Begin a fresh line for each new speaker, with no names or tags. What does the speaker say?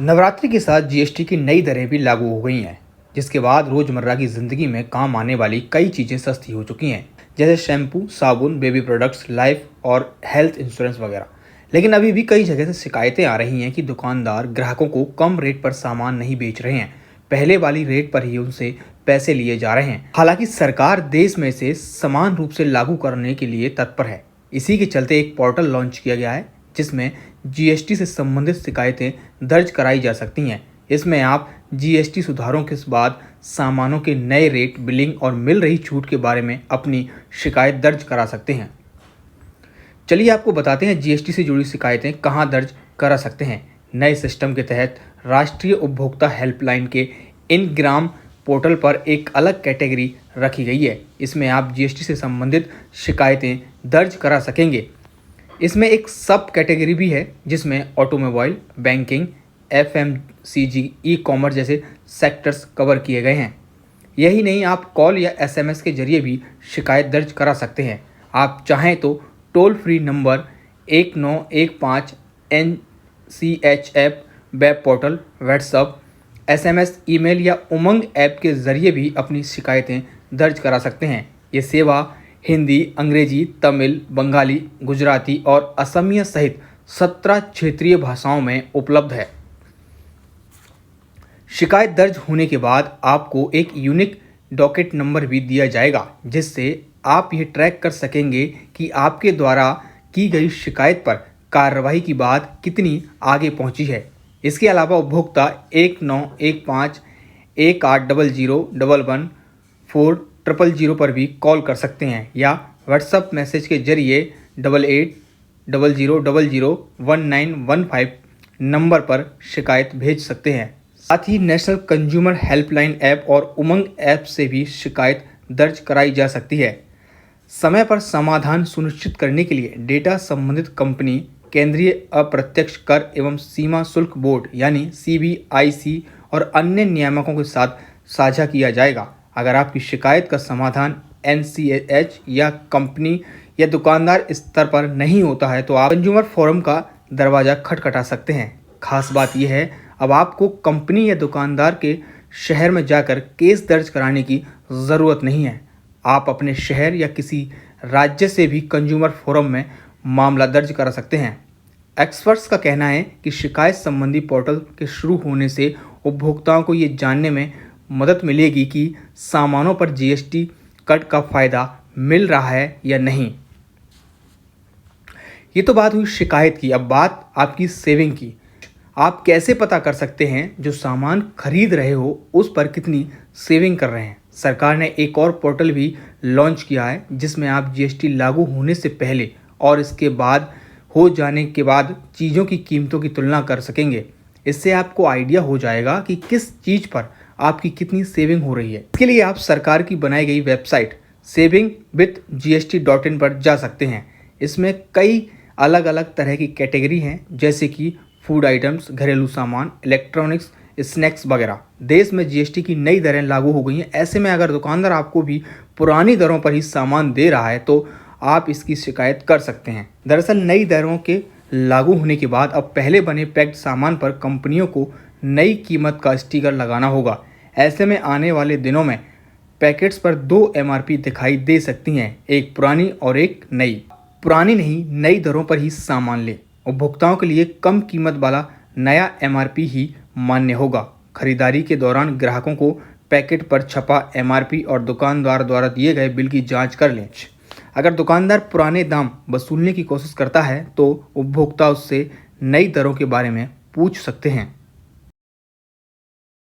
नवरात्रि के साथ जीएसटी की नई दरें भी लागू हो गई हैं, जिसके बाद रोजमर्रा की जिंदगी में काम आने वाली कई चीजें सस्ती हो चुकी हैं, जैसे शैम्पू, साबुन, बेबी प्रोडक्ट्स, लाइफ और हेल्थ इंश्योरेंस वगैरह। लेकिन अभी भी कई जगह से शिकायतें आ रही हैं कि दुकानदार ग्राहकों को कम रेट पर सामान नहीं बेच रहे हैं, पहले वाली रेट पर ही उनसे पैसे लिए जा रहे हैं। हालांकि सरकार देश में इसे समान रूप से लागू करने के लिए तत्पर है। इसी के चलते एक पोर्टल लॉन्च किया गया है, जिसमें जीएसटी से संबंधित शिकायतें दर्ज कराई जा सकती हैं। इसमें आप जीएसटी सुधारों के बाद सामानों के नए रेट, बिलिंग और मिल रही छूट के बारे में अपनी शिकायत दर्ज करा सकते हैं। चलिए आपको बताते हैं जीएसटी से जुड़ी शिकायतें कहां दर्ज करा सकते हैं। नए सिस्टम के तहत राष्ट्रीय उपभोक्ता हेल्पलाइन के इन ग्राम पोर्टल पर एक अलग कैटेगरी रखी गई है। इसमें आप जीएसटी से संबंधित शिकायतें दर्ज करा सकेंगे। इसमें एक सब कैटेगरी भी है, जिसमें automobile, banking, FMCG, e commerce जैसे सेक्टर्स कवर किए गए हैं। यही नहीं, आप कॉल या एसएमएस के जरिए भी शिकायत दर्ज करा सकते हैं। आप चाहें तो toll free number 1915 NCHF, web portal, WhatsApp, SMS, email या उमंग ऐप के जरिए भी अपनी शिकायतें दर्ज करा सकते हैं। ये सेवा हिंदी, अंग्रेजी, तमिल, बंगाली, गुजराती और असमिया सहित 17 क्षेत्रीय भाषाओं में उपलब्ध है। शिकायत दर्ज होने के बाद आपको एक यूनिक डॉकेट नंबर भी दिया जाएगा, जिससे आप ये ट्रैक कर सकेंगे कि आपके द्वारा की गई शिकायत पर कार्रवाई की बात कितनी आगे पहुंची है। इसके अलावा उपभोक्ता 1915 1800111400 पर भी कॉल कर सकते हैं या व्हाट्सएप मैसेज के जरिए 8800001915 नंबर पर शिकायत भेज सकते हैं। साथ ही नेशनल कंज्यूमर हेल्पलाइन ऐप और उमंग ऐप से भी शिकायत दर्ज कराई जा सकती है। समय पर समाधान सुनिश्चित करने के लिए डेटा संबंधित कंपनी, केंद्रीय अप्रत्यक्ष कर एवं सीमा शुल्क बोर्ड यानी CBIC और अन्य नियामकों के साथ साझा किया जाएगा। अगर आपकी शिकायत का समाधान NCH या कंपनी या दुकानदार स्तर पर नहीं होता है, तो आप कंज्यूमर फोरम का दरवाज़ा खटखटा सकते हैं। खास बात यह है, अब आपको कंपनी या दुकानदार के शहर में जाकर केस दर्ज कराने की ज़रूरत नहीं है। आप अपने शहर या किसी राज्य से भी कंज्यूमर फोरम में मामला दर्ज करा सकते हैं। एक्सपर्ट्स का कहना है कि शिकायत संबंधी पोर्टल के शुरू होने से उपभोक्ताओं को ये जानने में मदद मिलेगी कि सामानों पर जीएसटी कट का फ़ायदा मिल रहा है या नहीं। ये तो बात हुई शिकायत की, अब बात आपकी सेविंग की। आप कैसे पता कर सकते हैं जो सामान खरीद रहे हो उस पर कितनी सेविंग कर रहे हैं। सरकार ने एक और पोर्टल भी लॉन्च किया है, जिसमें आप जीएसटी लागू होने से पहले और इसके बाद हो जाने के बाद चीज़ों की कीमतों की तुलना कर सकेंगे। इससे आपको आइडिया हो जाएगा कि किस चीज़ पर आपकी कितनी सेविंग हो रही है। इसके लिए आप सरकार की बनाई गई वेबसाइट savingwithgst.in पर जा सकते हैं। इसमें कई अलग अलग तरह की कैटेगरी हैं, जैसे कि फूड आइटम्स, घरेलू सामान, इलेक्ट्रॉनिक्स, स्नैक्स वगैरह। देश में जीएसटी की नई दरें लागू हो गई हैं। ऐसे में अगर दुकानदार आपको भी पुरानी दरों पर ही सामान दे रहा है, तो आप इसकी शिकायत कर सकते हैं। दरअसल नई दरों के लागू होने के बाद अब पहले बने पैक्ड सामान पर कंपनियों को नई कीमत का स्टिकर लगाना होगा। ऐसे में आने वाले दिनों में पैकेट्स पर 2 MRP दिखाई दे सकती हैं, एक पुरानी और एक नई। पुरानी नहीं, नई दरों पर ही सामान लें। उपभोक्ताओं के लिए कम कीमत वाला नया MRP ही मान्य होगा। खरीदारी के दौरान ग्राहकों को पैकेट पर छपा MRP और दुकानदार द्वारा दिए गए बिल की जांच कर लें। अगर दुकानदार पुराने दाम वसूलने की कोशिश करता है, तो उपभोक्ता उससे नई दरों के बारे में पूछ सकते हैं।